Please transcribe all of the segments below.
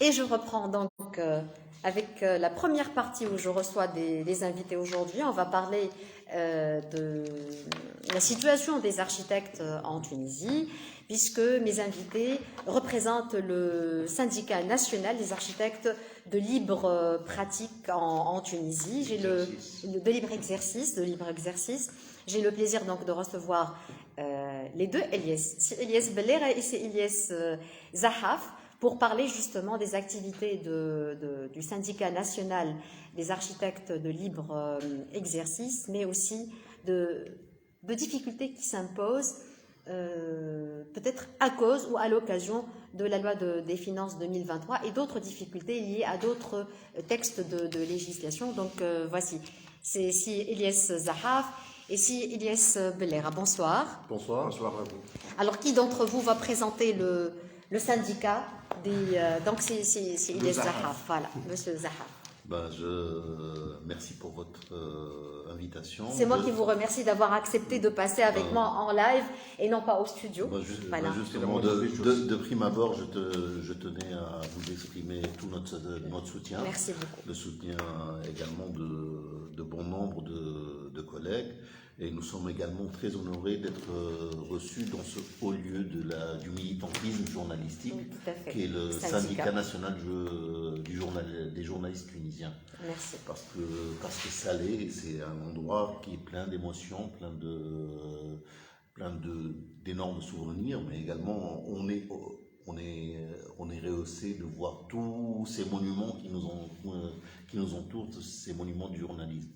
Et je reprends donc avec la première partie où je reçois des invités aujourd'hui. On va parler de la situation des architectes en Tunisie, puisque mes invités représentent le syndicat national des architectes de libre pratique en Tunisie. J'ai de libre exercice. J'ai le plaisir donc de recevoir les deux Elias, c'est Elias Bellera et c'est Elias Zahaf, pour parler justement des activités du syndicat national des architectes de libre exercice, mais aussi de difficultés qui s'imposent, peut-être à cause ou à l'occasion de la loi des finances 2023 et d'autres difficultés liées à d'autres textes de législation. Donc voici, c'est ici Elias Zahaf et ici Elias Bellera. Bonsoir. Bonsoir. Bonsoir à vous. Alors, qui d'entre vous va présenter le syndicat donc c'est Elias Zahaf. Voilà, monsieur Zahaf. Merci pour votre invitation. C'est moi qui vous remercie d'avoir accepté de passer avec moi en live et non pas au studio. Justement, de prime abord, je tenais à vous exprimer tout notre soutien. Merci beaucoup. Le soutien également de bon nombre de collègues. Et nous sommes également très honorés d'être reçus dans ce haut lieu du militantisme journalistique, oui, qui est le syndicat national des journalistes tunisiens. Merci. Parce que Salé, c'est un endroit qui est plein d'émotions, plein d'énormes souvenirs, mais également on est rehaussé de voir tous ces monuments qui nous entourent, ces monuments du journalisme.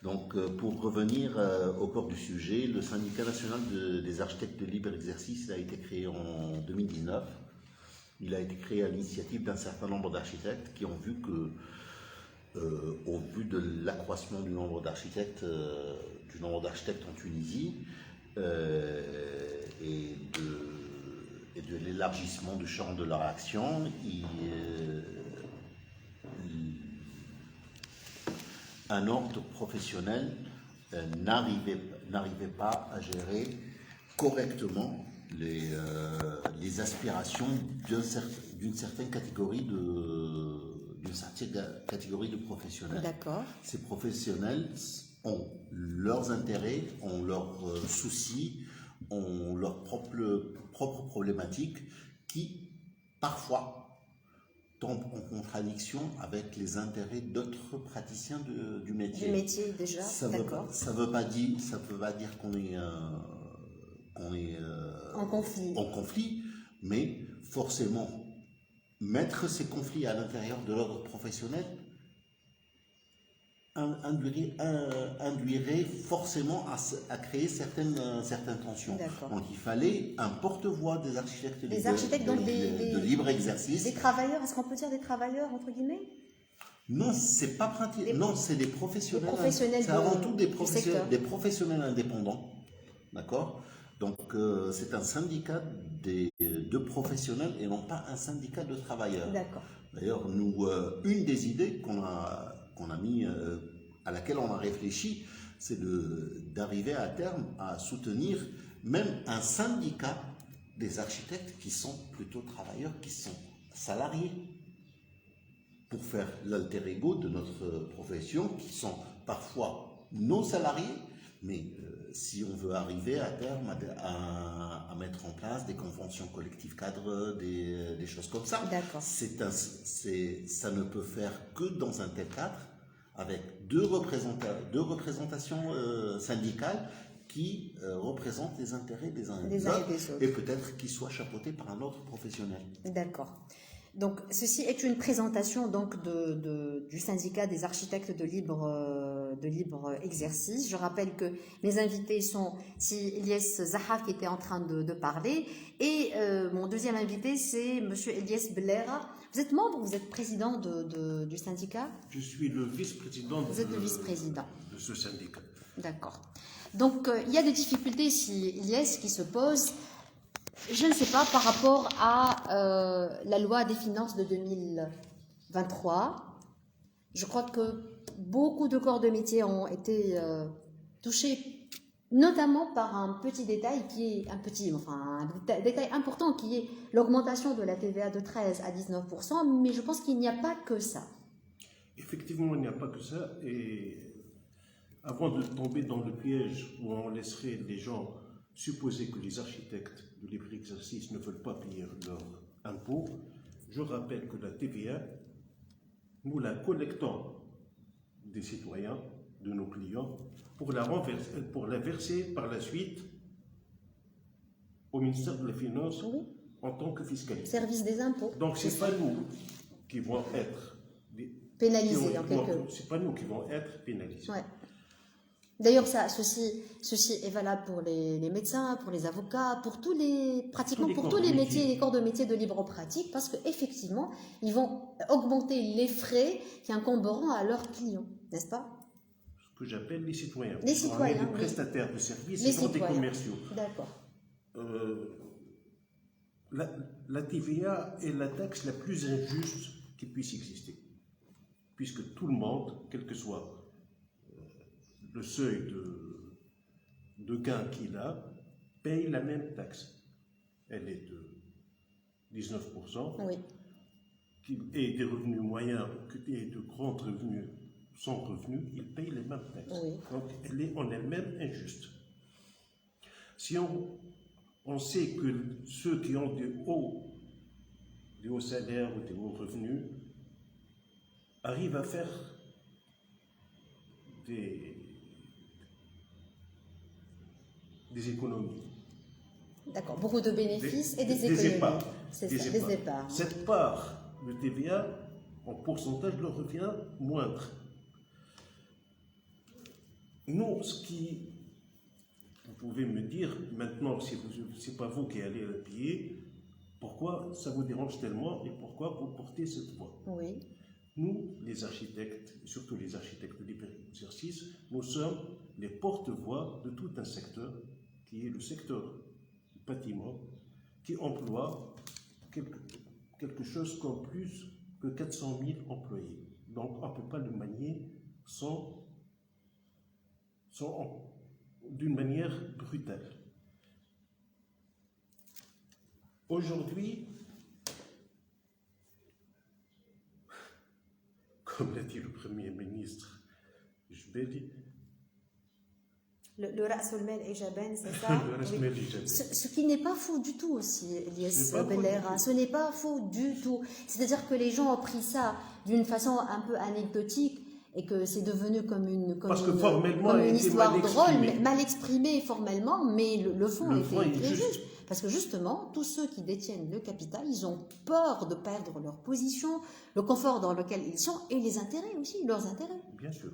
Donc, pour revenir au corps du sujet, le syndicat national des architectes de libre exercice a été créé en 2019. Il a été créé à l'initiative d'un certain nombre d'architectes qui ont vu que, au vu de l'accroissement du nombre d'architectes en Tunisie et de l'élargissement du champ de leur action, un ordre professionnel n'arrivait pas à gérer correctement les aspirations d'une certaine catégorie de professionnels. D'accord. Ces professionnels ont leurs intérêts, ont leurs soucis, ont leurs propres problématiques qui, parfois, tombe en contradiction avec les intérêts d'autres praticiens du métier. Du métier déjà, d'accord. Ça veut pas dire qu'on est en conflit, mais forcément mettre ces conflits à l'intérieur de l'ordre professionnel induirait forcément à créer certaines tensions. Donc il fallait un porte-voix des architectes de libre exercice. Des travailleurs, est-ce qu'on peut dire des travailleurs entre guillemets? Non, c'est pas pratique. Non, c'est des professionnels. C'est avant tout des professionnels indépendants. D'accord? Donc c'est un syndicat de professionnels et non pas un syndicat de travailleurs. D'accord. D'ailleurs, nous, une des idées qu'on a mis, à laquelle on a réfléchi, c'est d'arriver à terme à soutenir même un syndicat des architectes qui sont plutôt travailleurs, qui sont salariés, pour faire l'alter ego de notre profession, qui sont parfois nos salariés, mais si on veut arriver à terme à mettre en place des conventions collectives cadres, des choses comme ça, ça ne peut faire que dans un tel cadre, avec deux représentations syndicales qui représentent les intérêts des uns et des autres, et peut-être qu'ils soient chapeautés par un autre professionnel. D'accord. Donc, ceci est une présentation donc du syndicat des architectes de libre exercice. Je rappelle que mes invités sont Elias Zahaf qui était en train de parler et mon deuxième invité c'est monsieur Elias Bellera. Vous êtes membre ou vous êtes président du syndicat? Je suis le vice-président. Vous êtes le vice-président de ce syndicat. D'accord. Donc, il y a des difficultés ici, Elias, qui se posent. Je ne sais pas, par rapport à la loi des finances de 2023, je crois que beaucoup de corps de métier ont été touchés Notamment par un petit détail qui est un détail important qui est l'augmentation de la TVA de 13 à 19%, mais je pense qu'il n'y a pas que ça. Effectivement, il n'y a pas que ça. Et avant de tomber dans le piège où on laisserait les gens supposer que les architectes de libre exercice ne veulent pas payer leurs impôts, je rappelle que la TVA, nous la collectons des citoyens, de nos clients, pour la verser par la suite au ministère de la Finance Oui. en tant que fiscalité. Service des impôts. Donc ce n'est pas nous qui vont être pénalisés en quelque sorte. C'est pas nous qui vont être pénalisés. Ouais. D'ailleurs, ceci est valable pour les médecins, pour les avocats, pour pratiquement pour tous les métiers, les corps de métier de libre pratique, parce qu'effectivement, ils vont augmenter les frais qui incomberont à leurs clients, n'est-ce pas? Ce que j'appelle les citoyens. Les citoyens, on est des prestataires de services, les et non des citoyens. commerciaux. D'accord. La TVA est la taxe la plus injuste qui puisse exister, puisque tout le monde, quel que soit le seuil de gain qu'il a, paye la même taxe. Elle est de 19%, Oui. et des revenus moyens et de grands revenus sans revenus, ils payent les mêmes taxes. Oui. Donc elle est en elle-même injuste. Si on sait que ceux qui ont des hauts salaires ou des hauts revenus arrivent à faire des économies. D'accord. Beaucoup de bénéfices et des économies. Épargnes. C'est ça, des épargnes. Cette part de TVA, en pourcentage, leur revient moindre. Nous, vous pouvez me dire, maintenant, si ce n'est pas vous qui allez la payer, pourquoi ça vous dérange tellement et pourquoi vous portez cette voix? Oui. Nous, les architectes, et surtout les architectes de libre exercice, nous sommes les porte-voix de tout un secteur qui est le secteur du bâtiment, qui emploie quelque chose comme plus que 400 000 employés. Donc, on ne peut pas le manier d'une manière brutale. Aujourd'hui, comme l'a dit le Premier ministre Jbeli, Le Ras al-Mal Ejaban, c'est ça? le Ras al-Mal Ejaban. Ce qui n'est pas faux du tout aussi, Elias Ce n'est pas faux Bellera. du tout. Ce n'est pas faux du tout. C'est-à-dire que les gens ont pris ça d'une façon un peu anecdotique et que c'est devenu comme une histoire drôle, mal exprimée formellement, mais le fond est très juste. Parce que justement, tous ceux qui détiennent le capital, ils ont peur de perdre leur position, le confort dans lequel ils sont et les intérêts aussi, leurs intérêts. Bien sûr.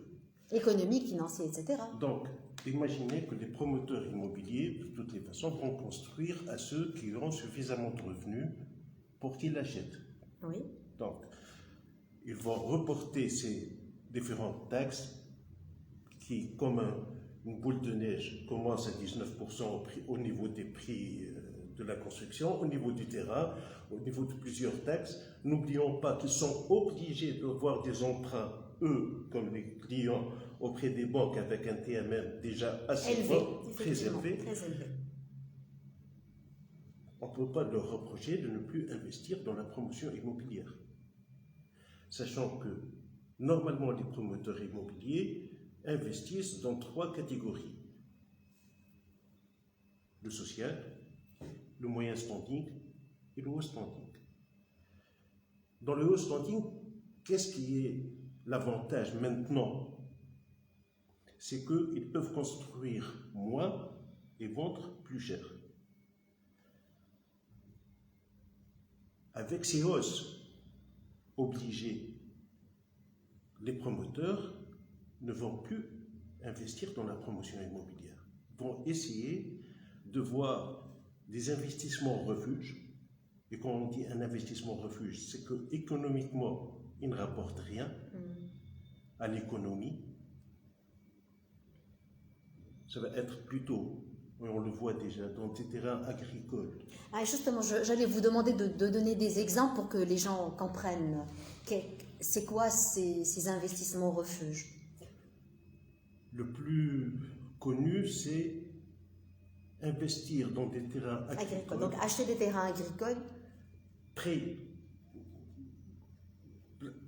Économiques, financiers, etc. Donc, imaginez que les promoteurs immobiliers, de toutes les façons, vont construire à ceux qui auront suffisamment de revenus pour qu'ils l'achètent. Oui. Donc, ils vont reporter ces différentes taxes qui, comme une boule de neige, commencent à 19% au niveau des prix de la construction, au niveau du terrain, au niveau de plusieurs taxes. N'oublions pas qu'ils sont obligés d'avoir des emprunts, eux, comme les clients, auprès des banques avec un TMM déjà assez fort, très élevé. On ne peut pas leur reprocher de ne plus investir dans la promotion immobilière. Sachant que, normalement, les promoteurs immobiliers investissent dans 3 catégories. Le social, le moyen standing et le haut standing. Dans le haut standing, qu'est-ce qui est l'avantage maintenant? C'est qu'ils peuvent construire moins et vendre plus cher. Avec ces hausses obligées, les promoteurs ne vont plus investir dans la promotion immobilière. Ils vont essayer de voir des investissements refuge. Et quand on dit un investissement refuge, c'est que économiquement, il ne rapporte rien à l'économie. Ça va être plutôt, on le voit déjà, dans des terrains agricoles. Ah, justement, j'allais vous demander de donner des exemples pour que les gens comprennent. C'est quoi ces investissements refuges? Le plus connu, c'est investir dans des terrains agricoles Donc acheter des terrains agricoles très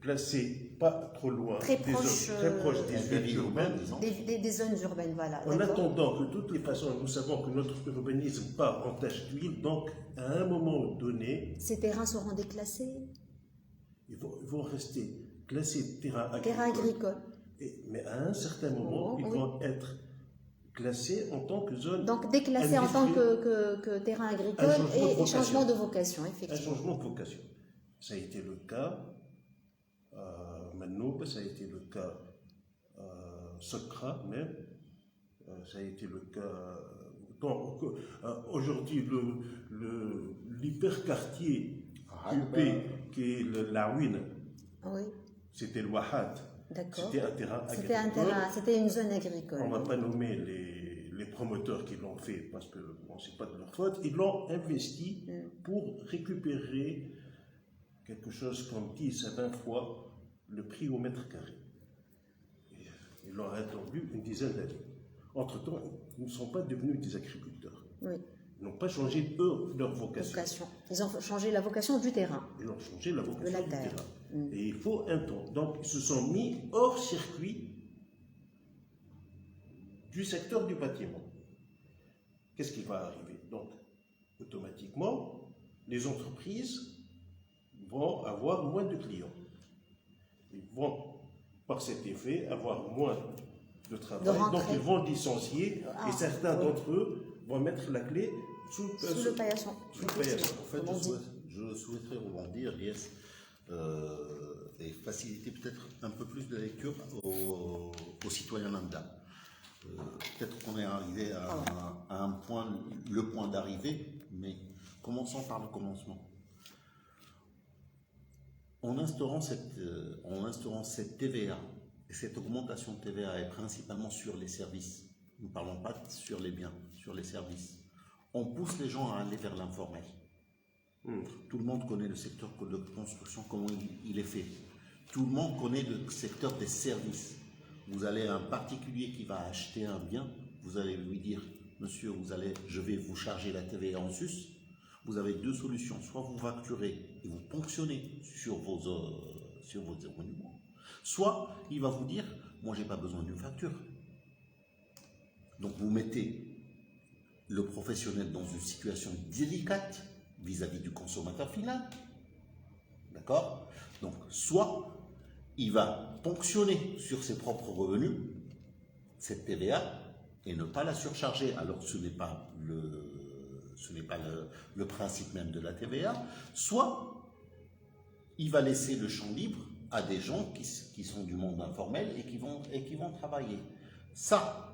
placés, pas trop loin, très des proches, zones très proches des villes urbaines. disons. des zones urbaines, voilà. En d'accord. attendant que de toutes les façons, nous savons que notre urbanisme part en tache d'huile, donc à un moment donné, Ces terrains seront déclassés, ils vont rester classés terrains terrains agricoles. agricoles. Mais à un certain moment, Oh, ils oui. vont être classés en tant que zone. Donc déclassés en tant que terrain agricole changement de et changement vocation. de vocation, Un effectivement. changement de vocation. Ça a été le cas à Manoub, ça a été le cas à Sokra même, ça a été le cas. Aujourd'hui, l'hyperquartier UP, qui est la ruine, Oui, c'était le Wahad. d'accord. C'était un terrain C'était un agricole. terrain, c'était une zone agricole. On ne va pas nommer les promoteurs qui l'ont fait parce que bon, ce n'est pas de leur faute. Ils l'ont investi pour récupérer quelque chose comme 10 à 20 fois le prix au mètre carré. Ils l'ont attendu une dizaine d'années. Entre-temps, ils ne sont pas devenus des agriculteurs. Oui, Ils n'ont pas changé, eux, leur vocation. vocation. Ils ont changé la vocation du terrain. Ils ont changé la vocation la du terre. terrain. Et il faut un temps. Donc, ils se sont mis hors circuit du secteur du bâtiment. Qu'est-ce qui va arriver? Donc, automatiquement, les entreprises vont avoir moins de clients. Ils vont, par cet effet, avoir moins de travail. De rentrée. Donc, ils vont licencier Ah, et certains oui. d'entre eux vont mettre la clé sous Sous le paillasson. Sous le paillasson. En fait, Comme on dit. je souhaiterais rebondir, Lies, et faciliter peut-être un peu plus de lecture aux citoyens lambda. Peut-être qu'on est arrivé à un point, le point d'arrivée, mais commençons par le commencement. En instaurant cette TVA, et cette augmentation de TVA est principalement sur les services, nous ne parlons pas sur les biens, sur les services, on pousse les gens à aller vers l'informel. Tout le monde connaît le secteur de construction, comment il est fait. Tout le monde connaît le secteur des services. Vous allez à un particulier qui va acheter un bien, vous allez lui dire, monsieur, je vais vous charger la TVA en sus. Vous avez deux solutions, soit vous facturez et vous ponctionnez sur vos monuments, soit il va vous dire, moi j'ai pas besoin d'une facture. Donc vous mettez le professionnel dans une situation délicate vis-à-vis du consommateur final. D'accord? Donc, soit il va ponctionner sur ses propres revenus cette TVA et ne pas la surcharger, alors que ce n'est pas le principe même de la TVA, soit il va laisser le champ libre à des gens qui sont du monde informel et qui vont travailler. Ça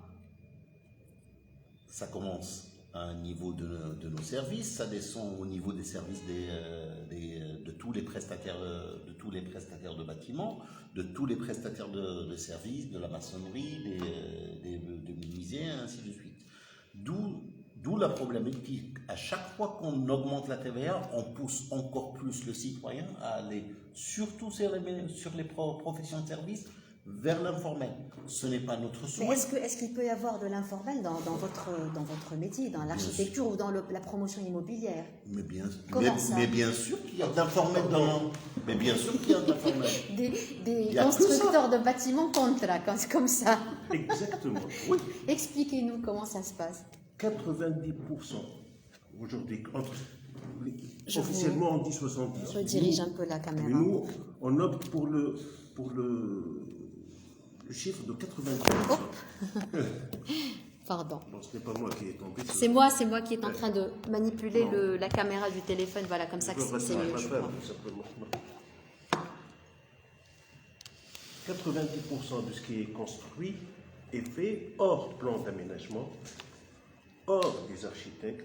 commence à un niveau de nos services, ça descend au niveau des services de tous les prestataires de bâtiments, de tous les prestataires de services, de la maçonnerie, des menuisiers, ainsi de suite. D'où la problématique. À chaque fois qu'on augmente la TVA, on pousse encore plus le citoyen à aller, surtout sur les professions de services, vers l'informel. Ce n'est pas notre souhait. Mais est-ce qu'il peut y avoir de l'informel dans votre métier, dans l'architecture ou dans la promotion immobilière? Mais bien sûr qu'il y a d'informel Mais bien sûr qu'il y a d'informel. Des constructeurs de bâtiments contrats, comme ça. Exactement. Oui. Expliquez-nous comment ça se passe. 90% aujourd'hui, officiellement on dit 70%. Je dirige un peu la caméra. Mais nous, on opte pour le chiffre de 90%. Pardon. Bon, ce n'est pas moi qui ai tombé. C'est moi qui est en train de manipuler la caméra du téléphone. Voilà, comme ça que c'est mieux. Je crois. 90% de ce qui est construit est fait hors plan d'aménagement, hors des architectes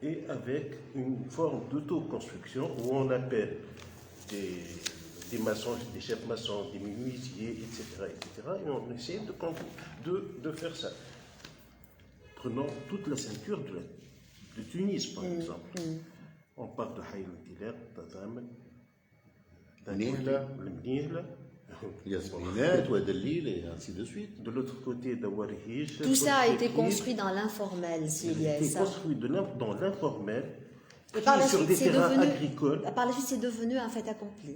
et avec une forme d'autoconstruction où on appelle des maçons, des chefs maçons, des menuisiers, etc., et on essaie de faire ça. Prenons toute la ceinture de Tunis, par exemple. On part de Haïl Tiler, Tazam, le Mnihla, Yasminet, Oued el-Lil et ainsi de suite. De l'autre côté, Dawarij. Tout ça a été construit dans l'informel, s'il y a été ça. construit dans l'informel, Et par la sur suite, des c'est terrains devenu, agricoles. par la suite, c'est devenu un fait accompli.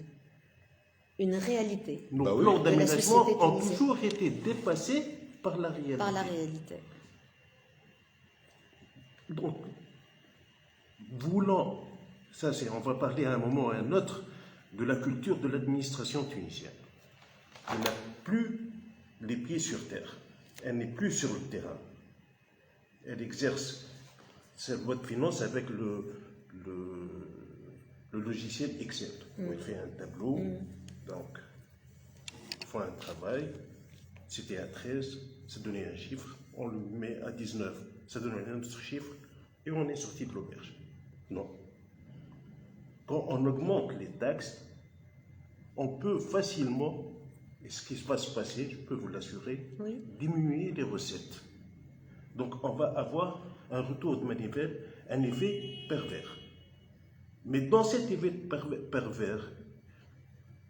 Une réalité. Nos Bah oui. plans De la d'aménagement société ont tunisienne. toujours été dépassés par la réalité. Par la réalité. Donc, voulant, on va parler à un moment ou à un autre de la culture de l'administration tunisienne. Elle n'a plus les pieds sur terre. Elle n'est plus sur le terrain. Elle exerce sa loi de finances avec le logiciel Excel. Où elle fait un tableau, donc, ils font un travail. C'était à 13, ça donnait un chiffre. On le met à 19, ça donne un autre chiffre. Et on est sorti de l'auberge. Non. Quand on augmente les taxes, on peut facilement, et ce qui va se passer, je peux vous l'assurer, Oui. diminuer les recettes. Donc on va avoir un retour de manivelle, un effet pervers. Mais dans cet effet pervers,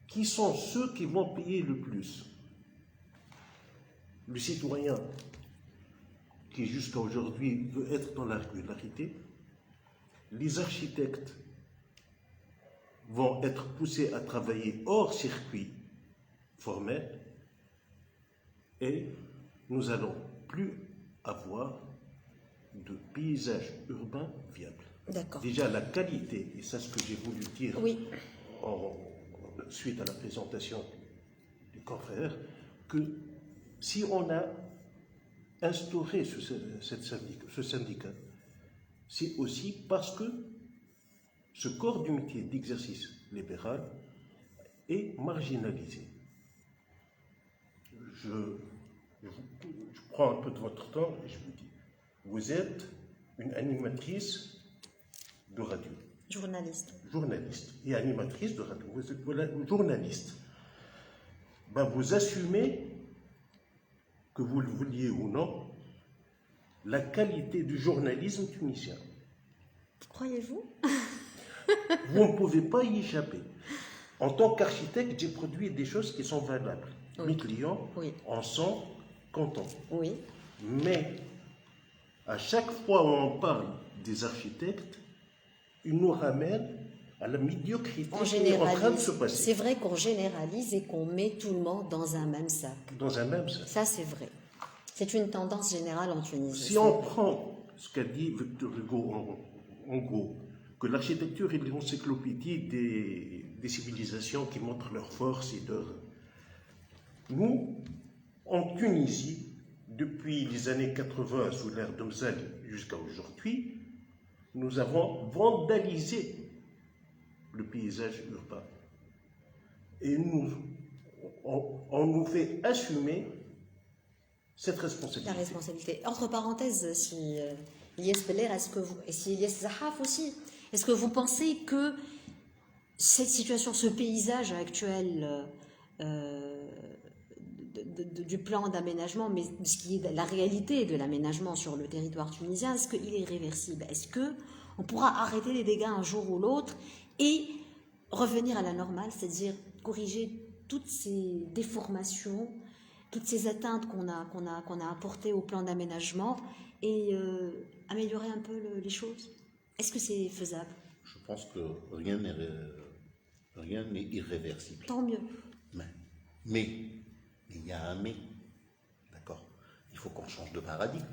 qui sont ceux qui vont payer le plus? Le citoyen qui jusqu'à aujourd'hui veut être dans la régularité, les architectes vont être poussés à travailler hors circuit formel et nous n'allons plus avoir de paysage urbain viable. D'accord. Déjà la qualité, et c'est ce que j'ai voulu dire Oui. suite à la présentation du confrère, que si on a instauré ce syndicat, c'est aussi parce que ce corps du métier d'exercice libéral est marginalisé. Je prends un peu de votre temps et je vous dis, vous êtes une animatrice de radio, Journaliste. journaliste et animatrice de radio, vous êtes voilà, journaliste. Ben, vous assumez, que vous le vouliez ou non, la qualité du journalisme tunisien. Croyez-vous? Vous ne pouvez pas y échapper. En tant qu'architecte, j'ai produit des choses qui sont valables. Oui. Mes clients Oui. en sont contents. Oui. Mais à chaque fois où on parle des architectes, ils nous ramènent à la médiocrité On qui est en train de généralise. se passer. C'est vrai qu'on généralise et qu'on met tout le monde dans un même sac. Dans un même sens. Ça, c'est vrai. C'est une tendance générale en Tunisie. Si on prend ce qu'a dit Victor Hugo, en gros, que l'architecture est l'encyclopédie des civilisations qui montrent leur force et leur... Nous, en Tunisie, depuis les années 80, sous l'ère d'Omzal jusqu'à aujourd'hui, nous avons vandalisé le paysage urbain. Et on nous fait assumer cette responsabilité. La responsabilité. Entre parenthèses, si Ilyes Beller, et si Ilyes Zahaf aussi, est-ce que vous pensez que cette situation, ce paysage actuel du plan d'aménagement, mais ce qui est la réalité de l'aménagement sur le territoire tunisien, est-ce qu'il est réversible? Est-ce qu'on pourra arrêter les dégâts un jour ou l'autre et revenir à la normale, c'est-à-dire corriger toutes ces déformations, toutes ces atteintes qu'on a apportées au plan d'aménagement et améliorer un peu les choses? Est-ce que c'est faisable? Je pense que rien n'est irréversible. Tant mieux. Mais il y a un mais, d'accord? Il faut qu'on change de paradigme.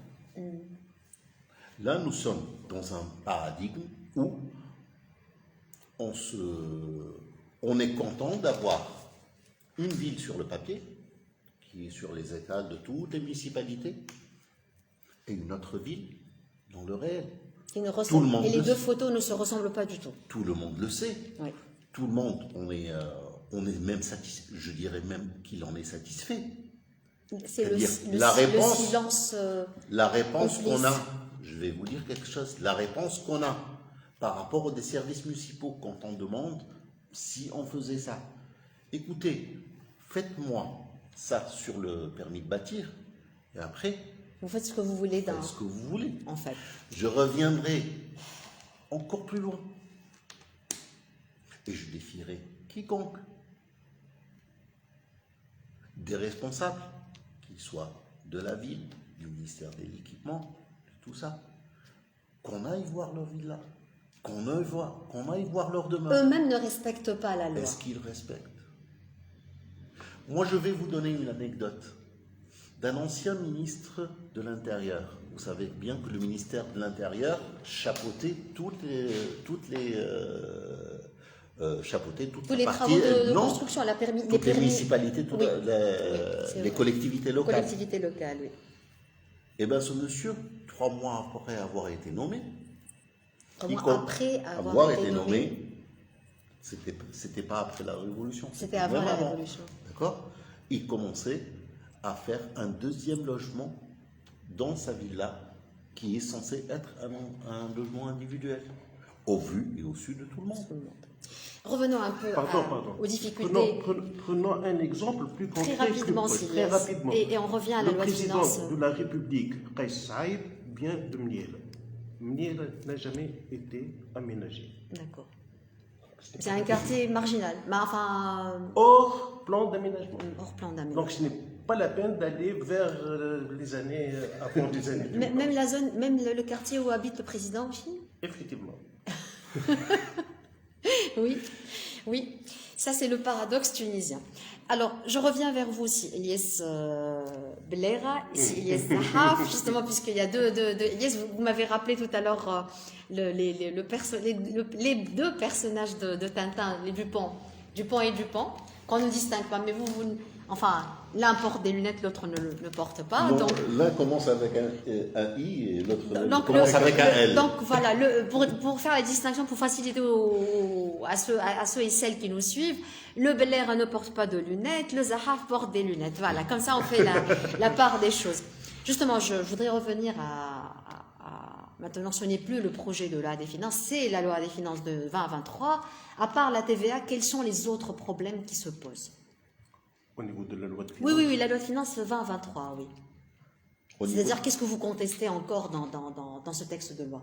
Là, nous sommes dans un paradigme où on est content d'avoir une ville sur le papier, qui est sur les étals de toutes les municipalités, et une autre ville dans le réel. Qui ne Tout le ressemble, monde et les le deux sait. photos ne se ressemblent pas du tout. Tout le monde le sait. Oui. Tout le monde, on est même satisfait, je dirais même qu'il en est satisfait. C'est le C'est-à-dire, la réponse- silence. La réponse complice. qu'on a, je vais vous dire quelque chose, la réponse qu'on a par rapport aux services municipaux quand on demande si on faisait ça. Écoutez, faites-moi ça sur le permis de bâtir et après, Vous faites ce que vous voulez faites ce que vous voulez. en fait. Je reviendrai encore plus loin et je défierai quiconque des responsables, qu'ils soient de la ville, du ministère de l'Équipement, tout ça, qu'on aille voir leur villa, qu'on aille voir leur demeure. Eux-mêmes ne respectent pas la loi. Est-ce qu'ils respectent? Moi, je vais vous donner une anecdote d'un ancien ministre de l'Intérieur. Vous savez bien que le ministère de l'Intérieur chapeautait Tous la les partie, travaux de non, construction, toutes les municipalités, Oui. les vrai. collectivités locales. Collectivités locales, oui. Eh bien, ce monsieur, 3 mois après avoir été nommé, Après avoir été nommé, c'était pas après la Révolution. c'était avant même la Révolution. D'accord? Il commençait à faire un deuxième logement dans sa villa qui est censé être un logement individuel, au vu et au su de tout le monde. Revenons un peu aux difficultés. Prenons un exemple plus concret. Très rapidement, très Siliès. rapidement. Et on revient à la loi de finances. Le président de la République, Kais Saïd, vient de Mniel. Mniel n'a jamais été aménagé. D'accord. C'est un quartier marginal. Mais enfin, Hors plan d'aménagement. hors plan d'aménagement. Donc ce n'est pas la peine d'aller vers les années avant les années 2000. Même la zone, même le quartier où habite le président aussi. Effectivement. Oui, oui, ça c'est le paradoxe tunisien. Alors, je reviens vers vous aussi, Ilyes Belera, Ilyes Zahaf, justement, puisqu'il y a deux Ilyes, vous m'avez rappelé tout à l'heure les deux personnages de Tintin, les Dupont et Dupont, qu'on ne distingue pas, mais enfin, l'un porte des lunettes, l'autre ne porte pas. Non, Donc, l'un commence avec un I et l'autre commence avec un L. Donc voilà, pour faire la distinction, pour faciliter à ceux et celles qui nous suivent, le Bel Air ne porte pas de lunettes, le Zahaf porte des lunettes. Voilà, comme ça on fait la part des choses. Justement, je voudrais revenir maintenant, ce n'est plus le projet de loi des finances, c'est la loi des finances de 2023. À part la TVA, quels sont les autres problèmes qui se posent? Au niveau de la loi de finances. Oui, la loi de finances 2023, oui. C'est-à-dire, qu'est-ce que vous contestez encore dans ce texte de loi?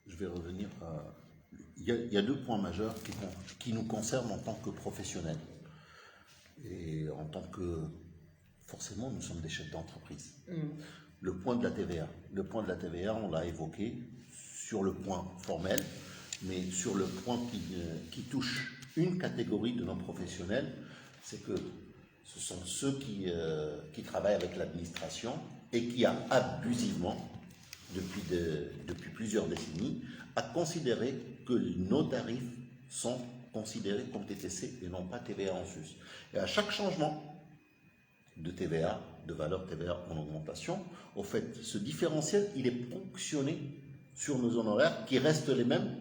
Je vais revenir à... Il y a deux points majeurs qui nous concernent en tant que professionnels. Et en tant que... Forcément, nous sommes des chefs d'entreprise. Le point de la TVA. Le point de la TVA, on l'a évoqué sur le point formel, mais sur le point qui touche une catégorie de nos professionnels, c'est que ce sont ceux qui travaillent avec l'administration et qui a abusivement, depuis plusieurs décennies, a considéré que nos tarifs sont considérés comme TTC et non pas TVA en sus. Et à chaque changement de TVA, de valeur TVA en augmentation, au fait, ce différentiel, il est ponctionné sur nos honoraires qui restent les mêmes,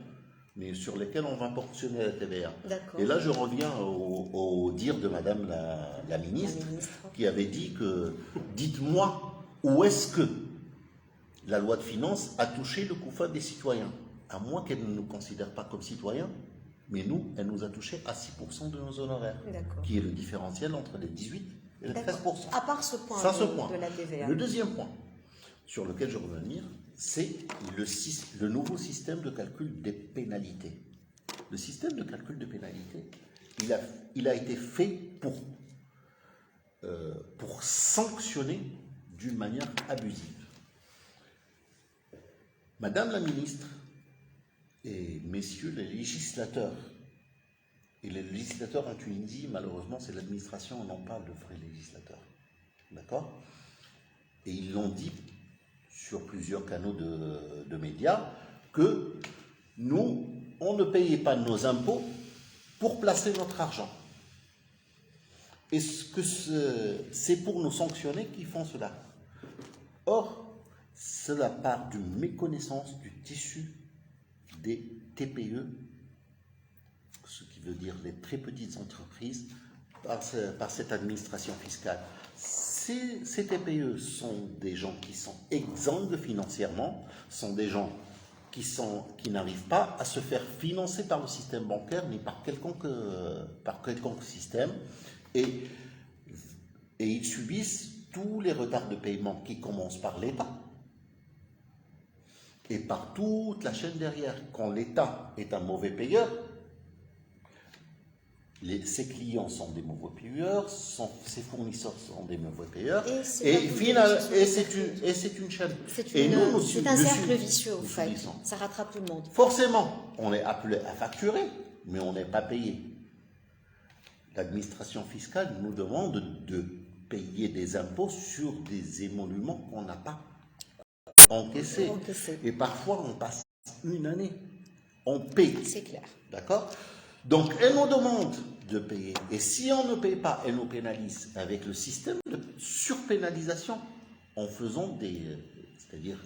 mais sur lesquels on va ponctionner la TVA. Et là, je reviens au dire de Madame la ministre, qui avait dit que, dites-moi, où est-ce que la loi de finances a touché le COUFA des citoyens? À moins qu'elle ne nous considère pas comme citoyens, mais nous, elle nous a touché à 6% de nos honoraires, qui est le différentiel entre les 18 et les 13%. À part ce point, de la TVA. Le deuxième point sur lequel je veux revenir, c'est le nouveau système de calcul des pénalités. Le système de calcul de pénalités, il a été fait pour sanctionner d'une manière abusive. Madame la ministre et messieurs les législateurs, et les législateurs en Tunisie, malheureusement, c'est l'administration, on en parle de vrais législateurs. D'accord? Et ils l'ont dit sur plusieurs canaux de médias, que nous, on ne payait pas nos impôts pour placer notre argent. Est-ce que c'est pour nous sanctionner qu'ils font cela? Or, cela part d'une méconnaissance du tissu des TPE, ce qui veut dire les très petites entreprises, par cette administration fiscale. Ces TPE sont des gens qui sont exsangues financièrement, sont des gens qui n'arrivent pas à se faire financer par le système bancaire ni par quelconque système, et ils subissent tous les retards de paiement qui commencent par l'État et par toute la chaîne derrière. Quand l'État est un mauvais payeur, ses clients sont des mauvais payeurs, ses fournisseurs sont des mauvais payeurs, Et c'est une chaîne. C'est un cercle vicieux, au fait. Ça rattrape tout le monde. Forcément, on est appelé à facturer, mais on n'est pas payé. L'administration fiscale nous demande de payer des impôts sur des émoluments qu'on n'a pas encaissés. Et parfois, on passe une année. On paye. C'est clair. D'accord? Donc, elle nous demande de payer. Et si on ne paye pas, elle nous pénalise avec le système de surpénalisation en faisant c'est-à-dire,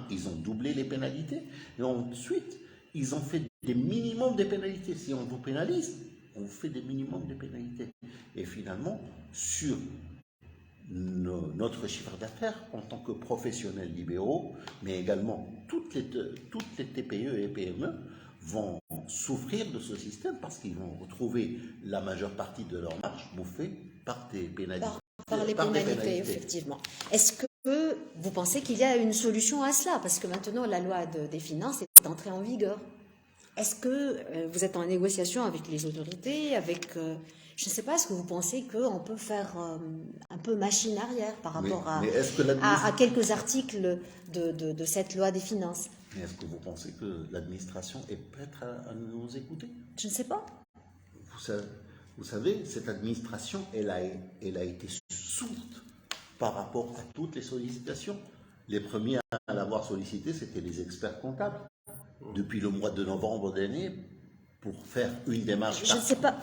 ils ont doublé les pénalités, et ensuite, ils ont fait des minimums de pénalités. Si on vous pénalise, on fait des minimums de pénalités. Et finalement, sur notre chiffre d'affaires en tant que professionnels libéraux, mais également toutes les TPE et PME vont souffrir de ce système parce qu'ils vont retrouver la majeure partie de leur marge bouffée par des pénalités. Par les pénalités, effectivement. Est-ce que vous pensez qu'il y a une solution à cela? Parce que maintenant, la loi des finances est entrée en vigueur. Est-ce que vous êtes en négociation avec les autorités, je ne sais pas, est-ce que vous pensez qu'on peut faire un peu machine arrière par rapport à quelques articles de cette loi des finances? Mais est-ce que vous pensez que l'administration est prête à nous écouter? Je ne sais pas. Vous savez, cette administration, elle a été sourde par rapport à toutes les sollicitations. Les premiers à l'avoir sollicité, c'était les experts comptables. Depuis le mois de novembre dernier, pour faire une démarche. Je ne sais pas.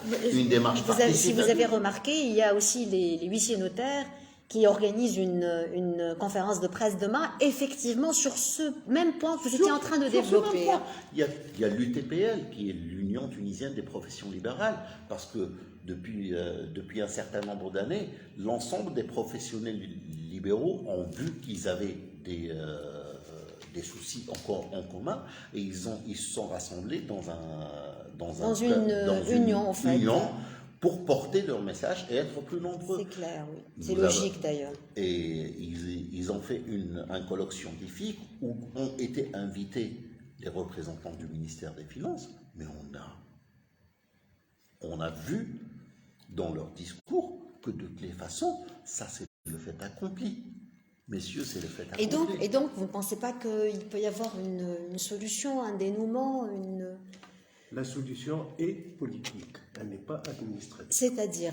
Si vous avez remarqué, il y a aussi les huissiers notaires qui organisent une conférence de presse demain, effectivement, sur ce même point que vous étiez en train de développer. Il y a l'UTPL, qui est l'Union tunisienne des professions libérales, parce que depuis un certain nombre d'années, l'ensemble des professionnels libéraux ont vu qu'ils avaient des soucis en commun, et ils se sont rassemblés dans une union, en fait. Pour porter leur message et être plus nombreux. C'est clair, oui. C'est logique d'ailleurs. Et ils ont fait un colloque scientifique où ont été invités les représentants du ministère des Finances, mais on a vu dans leur discours que de toutes les façons, ça c'est le fait accompli. Messieurs, c'est le fait accompli. Et donc, vous ne pensez pas qu'il peut y avoir une solution, un dénouement, La solution est politique, elle n'est pas administrative. C'est-à-dire,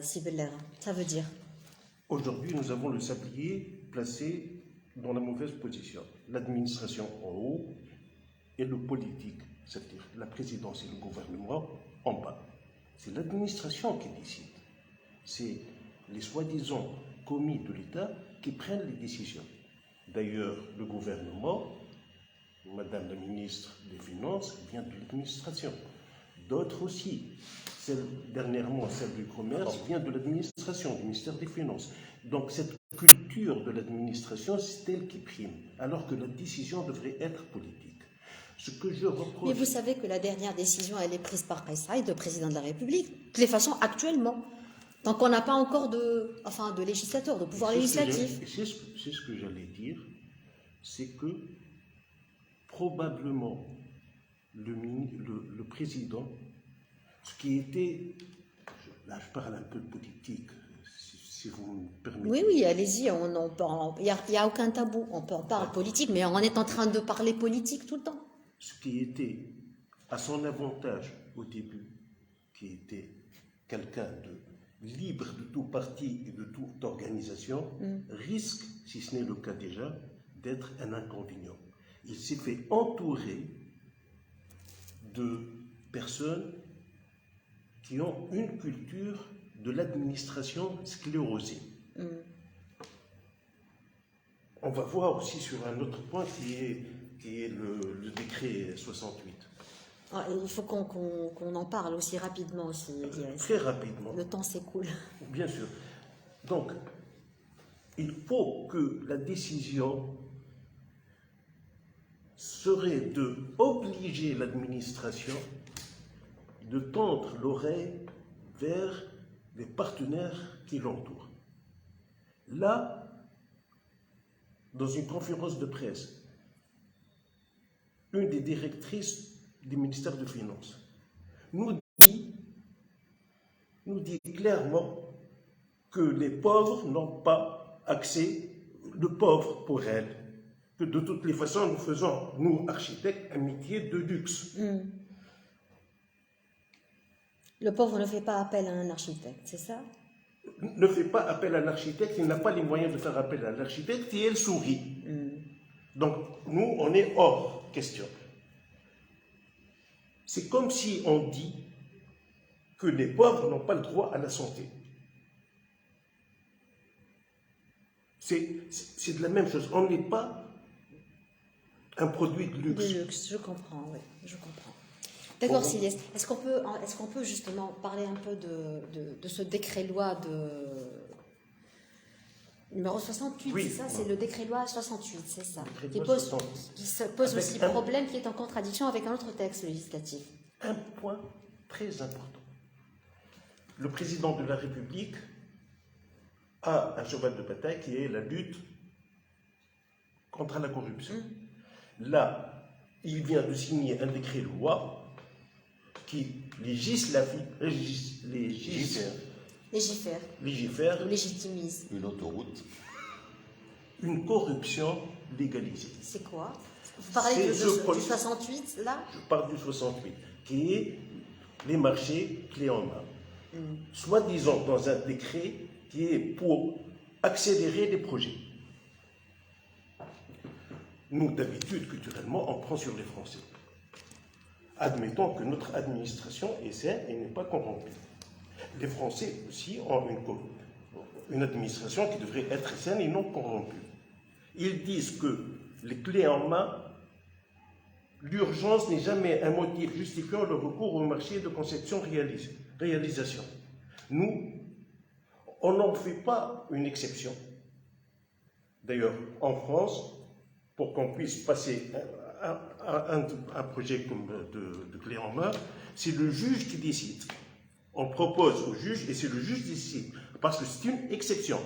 Sibelaire, ça veut dire? Aujourd'hui, nous avons le sablier placé dans la mauvaise position. L'administration en haut et le politique, c'est-à-dire la présidence et le gouvernement en bas. C'est l'administration qui décide. C'est les soi-disant commis de l'État qui prennent les décisions. D'ailleurs, le gouvernement, Madame la ministre des Finances, vient de l'administration. D'autres aussi. Dernièrement, celle du commerce vient de l'administration, du ministère des Finances. Donc cette culture de l'administration, c'est elle qui prime, alors que la décision devrait être politique. Ce que je reproche... Mais vous savez que la dernière décision, elle est prise par Kais Saïed, le président de la République, de toutes les façons actuellement. Donc on n'a pas encore de législateur, de pouvoir législatif. C'est ce que j'allais dire, c'est que probablement le président, ce qui était, là je parle un peu de politique, si vous me permettez. Oui, allez-y, il n'y a aucun tabou, on parle politique, mais on est en train de parler politique tout le temps. Ce qui était à son avantage au début, qui était quelqu'un de libre de tout parti et de toute organisation, risque, si ce n'est le cas déjà, d'être un inconvénient. Il s'est fait entourer de personnes qui ont une culture de l'administration sclérosée. On va voir aussi sur un autre point qui est le décret 68. Il faut qu'on en parle aussi rapidement. Aussi, très rapidement. Le temps s'écoule. Bien sûr. Donc, il faut que la décision serait de obliger l'administration de tendre l'oreille vers les partenaires qui l'entourent. Là, dans une conférence de presse, une des directrices du ministère des Finances nous dit nous dit clairement que les pauvres n'ont pas accès, le pauvre pour elle, que de toutes les façons, nous faisons, nous, architectes, un métier de luxe. Le pauvre ne fait pas appel à un architecte, c'est ça? Ne fait pas appel à l'architecte, il n'a pas les moyens de faire appel à l'architecte et elle sourit. Donc, nous, on est hors question. C'est comme si on dit que les pauvres n'ont pas le droit à la santé. C'est de la même chose. On n'est pas un produit de luxe. De luxe, je comprends, oui, je comprends. D'accord, Siles. Est-ce qu'on peut justement parler un peu de ce décret-loi numéro 68, oui, c'est ça? C'est le décret-loi 68, c'est ça? Qui se pose avec aussi problème, qui est en contradiction avec un autre texte législatif. Un point très important. Le président de la République a un cheval de bataille qui est la lutte contre la corruption. Là, il vient de signer un décret-loi qui légifère, Ou légitimise. Une autoroute. une corruption légalisée. C'est quoi? Vous parlez du 68, là? Je parle du 68, qui est les marchés clés en main. Soit disant dans un décret qui est pour accélérer les projets. Nous, d'habitude, culturellement, on prend sur les Français. Admettons que notre administration est saine et n'est pas corrompue. Les Français aussi ont une administration qui devrait être saine et non corrompue. Ils disent que les clés en main, l'urgence n'est jamais un motif justifiant le recours au marché de conception-réalisation. Nous, on n'en fait pas une exception. D'ailleurs, en France, pour qu'on puisse passer un projet comme de clé en main, c'est le juge qui décide. On propose au juge et c'est le juge qui décide, parce que c'est une exception.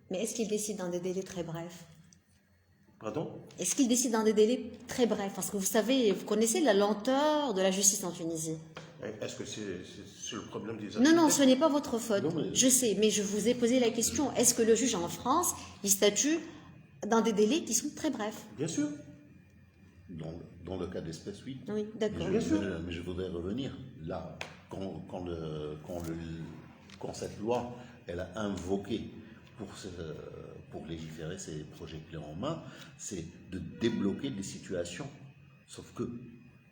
Mais est-ce qu'il décide dans des délais très brefs? Pardon? Est-ce qu'il décide dans des délais très brefs? Parce que vous savez, vous connaissez la lenteur de la justice en Tunisie. Est-ce que c'est le problème des architectes? Non, ce n'est pas votre faute. Non, mais... Je sais, mais je vous ai posé la question. Est-ce que le juge en France, il statue dans des délais qui sont très brefs? Bien sûr. Dans le cas d'espèce, oui. Oui, d'accord. Mais je voudrais revenir. Là, quand cette loi, elle a invoqué pour légiférer ces projets clés en main, c'est de débloquer des situations. Sauf que,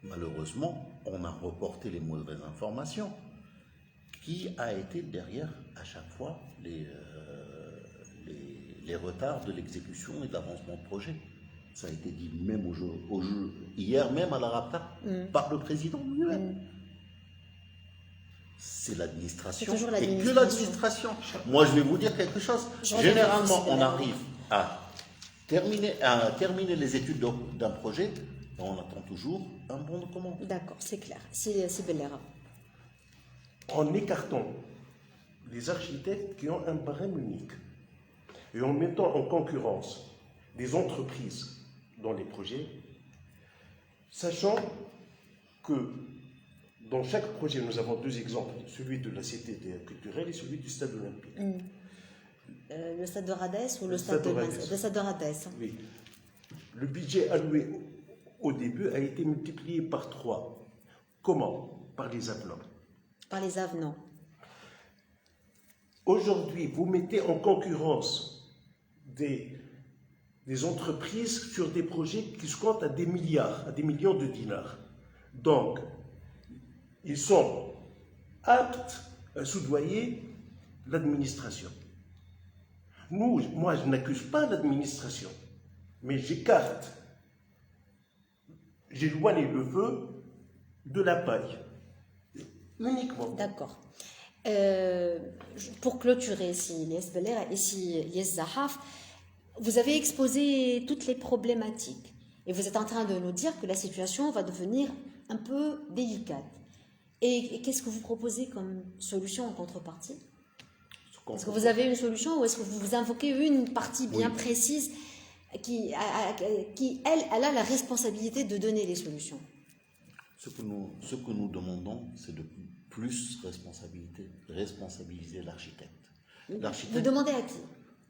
malheureusement, on a reporté les mauvaises informations. Qui a été derrière, à chaque fois, les retards de l'exécution et de l'avancement de projet? Ça a été dit même hier même à la RAPTA, par le président lui-même. C'est l'administration et que l'administration. Moi, je vais vous dire quelque chose. Généralement, on arrive à terminer les études d'un projet et on attend toujours un bon de commande. D'accord, c'est clair. C'est Bellera. En écartant les architectes qui ont un barème unique et en mettant en concurrence des entreprises dans les projets, sachant que dans chaque projet, nous avons deux exemples, celui de la cité culturelle et celui du stade olympique. Le stade de Radès ou le stade de Radès? Oui. Le budget alloué au début a été multiplié par 3. Comment? Par les avenants. Par les avenants. Aujourd'hui, vous mettez en concurrence des entreprises sur des projets qui se comptent à des milliards, à des millions de dinars. Donc, ils sont aptes à soudoyer l'administration. Moi, je n'accuse pas l'administration, mais j'éloigne le feu de la paille. Uniquement. D'accord. Pour clôturer, ici, Lies Bellera et ici, Lies Zahaf, vous avez exposé toutes les problématiques et vous êtes en train de nous dire que la situation va devenir un peu délicate. Et qu'est-ce que vous proposez comme solution en contrepartie? Est-ce que vous avez une solution ou est-ce que vous invoquez une partie bien précise qui, elle a la responsabilité de donner les solutions? Ce que nous demandons, c'est plus responsabiliser l'architecte. Vous demandez à qui?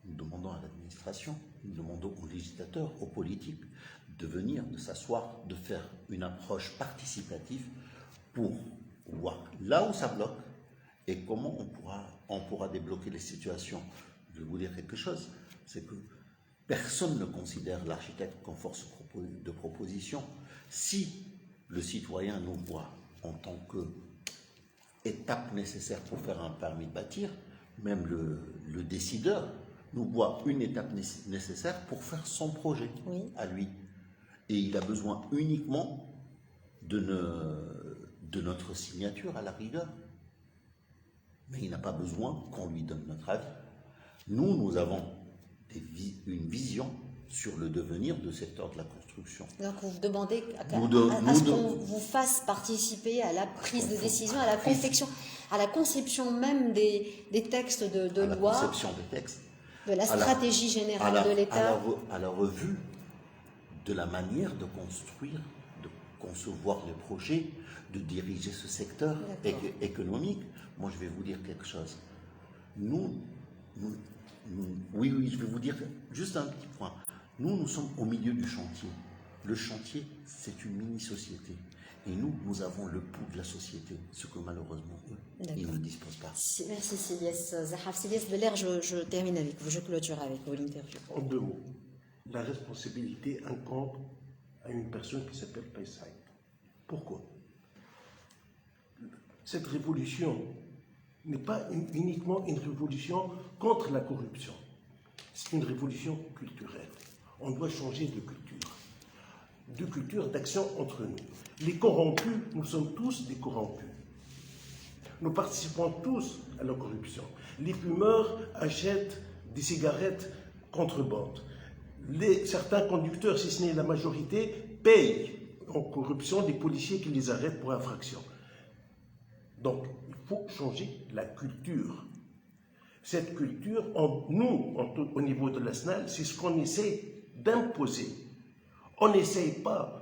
Nous demandons à l'administration, nous demandons aux législateurs, aux politiques de venir, de s'asseoir, de faire une approche participative pour voir là où ça bloque et comment on pourra débloquer les situations. Je vais vous dire quelque chose, c'est que personne ne considère l'architecte comme force de proposition. Si le citoyen nous voit en tant qu'étape nécessaire pour faire un permis de bâtir, même le décideur nous voit une étape nécessaire pour faire son projet à lui. Et il a besoin uniquement de notre signature à la rigueur. Mais il n'a pas besoin qu'on lui donne notre avis. Nous avons une vision sur le devenir de secteur de la construction. Donc vous demandez à ce qu'on vous fasse participer à la prise de décision, à la conception même des textes de loi, la conception des textes, de la stratégie générale de l'État, à la revue de la manière de construire, de concevoir les projets, de diriger ce secteur économique. Moi, je vais vous dire quelque chose. Oui, je vais vous dire juste un petit point. Nous sommes au milieu du chantier. Le chantier, c'est une mini-société. Et nous avons le pouls de la société, ce que malheureusement, ils ne disposent pas. Merci Syliès Zahaf. Syliès Bellair, je termine avec vous, je clôture avec vous l'interview. En 2 mots, la responsabilité incombe à une personne qui s'appelle Payside. Pourquoi? Cette révolution n'est pas uniquement une révolution contre la corruption. C'est une révolution culturelle. On doit changer de culture d'action entre nous. Les corrompus, nous sommes tous des corrompus. Nous participons tous à la corruption. Les fumeurs achètent des cigarettes contrebande. Certains conducteurs, si ce n'est la majorité, payent en corruption des policiers qui les arrêtent pour infraction. Donc, il faut changer la culture. Cette culture, nous, au niveau de la SNAL, c'est ce qu'on essaie d'imposer. On n'essaye pas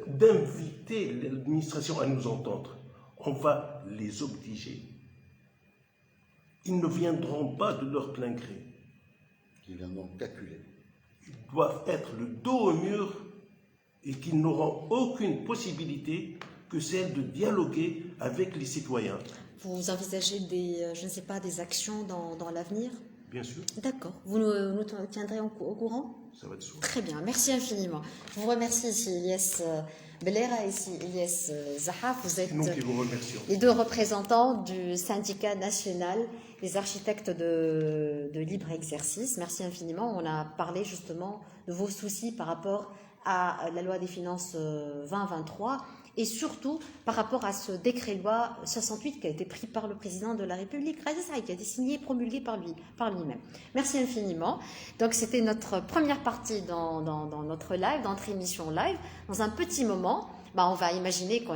d'inviter l'administration à nous entendre. On va les obliger. Ils ne viendront pas de leur plein gré. Ils viendront calculer. Ils doivent être le dos au mur et qu'ils n'auront aucune possibilité que celle de dialoguer avec les citoyens. Vous envisagez des actions dans l'avenir? Bien sûr. D'accord. Vous nous tiendrez au courant? Ça va de soi. Très bien, merci infiniment. Je vous remercie ici, Ilyes Belera et Ilyes Zahaf. Vous êtes nous qui vous remercions. Les 2 représentants du syndicat national des architectes de libre exercice. Merci infiniment. On a parlé justement de vos soucis par rapport à la loi des finances 2023 et surtout par rapport à ce décret-loi 68 qui a été pris par le président de la République, qui a été signé et promulgué par lui-même. Merci infiniment. Donc c'était notre première partie dans notre live, dans notre émission live. Dans un petit moment, on va imaginer qu'on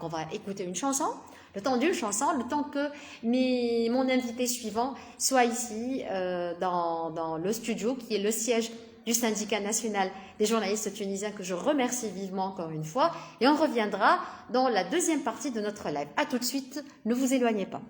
va écouter une chanson, le temps d'une chanson, le temps que mon invité suivant soit ici dans le studio qui est le siège du syndicat national des journalistes tunisiens que je remercie vivement encore une fois. Et on reviendra dans la 2e partie de notre live. À tout de suite, ne vous éloignez pas.